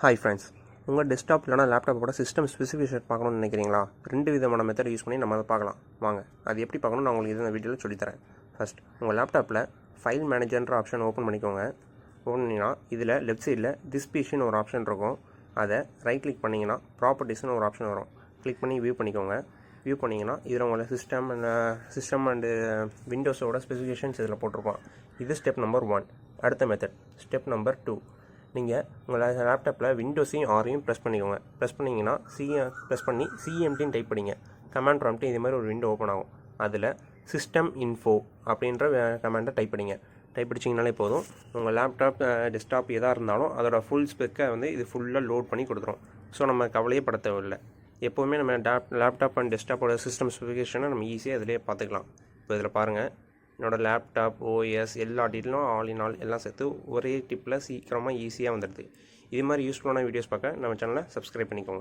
Hi friends, உங்கள் desktop இல்லைனா லேப்டாப்போட system specification பார்க்கணும்னு நினைக்கிறீங்களா? 2 விதமான மெத்தட் யூஸ் பண்ணி நம்ம அதை பார்க்கலாம். வாங்க, அது எப்படி பார்க்கணும் நான் உங்களுக்கு இந்த வீடியோவில் சொல்லித்தரேன். ஃபஸ்ட், உங்கள் லேப்டாப்பில் ஃபைல் மேனேஜர்ன்ற ஆப்ஷன் ஓப்பன் பண்ணிக்கோங்க. ஓப்பன் பண்ணிங்கன்னா இதில் லெஃப்ட் சைடில் திஸ் பிசின்னு ஒரு ஆப்ஷன் இருக்கும். அதை ரைட் கிளிக் பண்ணிங்கன்னா ப்ராப்பர்ட்டிஸ்னு ஒரு ஆப்ஷன் வரும். கிளிக் பண்ணி வியூ பண்ணிக்கோங்க. வியூ பண்ணிங்கன்னா இதில் உங்களை சிஸ்டம் அண்டு விண்டோஸோட ஸ்பெசிஃபிகேஷன்ஸ் இதில் போட்டிருப்போம். இது ஸ்டெப் நம்பர் 1. அடுத்த மெத்தட் ஸ்டெப் நம்பர் 2. நீங்கள் உங்கள் லேப்டாப்பில் விண்டோஸையும் ஆரையும் ப்ரெஸ் பண்ணிக்கோங்க. ப்ரெஸ் பண்ணிங்கன்னா ப்ரெஸ் பண்ணி சிஎம்டின்னு டைப் பண்ணிங்க. கமாண்ட் ப்ராம்ப்ட்டு இதே மாதிரி ஒரு விண்டோ ஓப்பன் ஆகும். அதில் சிஸ்டம் இன்ஃபோ அப்படின்ற கமாண்டை டைப் பண்ணிங்க. டைப் அடிச்சிங்கனாலே போதும். உங்கள் லேப்டாப் டெஸ்க்டாப் எதாக இருந்தாலும் அதோட ஃபுல் ஸ்பெக்கை இது ஃபுல்லாக லோட் பண்ணி கொடுத்துரும். ஸோ நம்ம கவலையே பட தேவையில்லை. எப்போவுமே நம்ம லேப்டாப் அண்ட் டெஸ்க்டாப்போட சிஸ்டம் ஸ்பெசிஃபிகேஷனை நம்ம ஈஸியாக இதிலே பார்த்துக்கலாம். இப்போ இதில் பாருங்கள், என்னோடய லேப்டாப் ஓஎஸ் எல்லா டீட்டெயிலும் ஆல் இன் ஆல் எல்லாம் சேர்த்து ஒரே டிப்பில் சீக்கிரமாக ஈஸியாக வந்துடுது. இது மாதிரி யூஸ்ஃபுல்லான வீடியோஸ் பார்க்க நம்ம சேனலை சப்ஸ்கிரைப் பண்ணிக்கோங்க.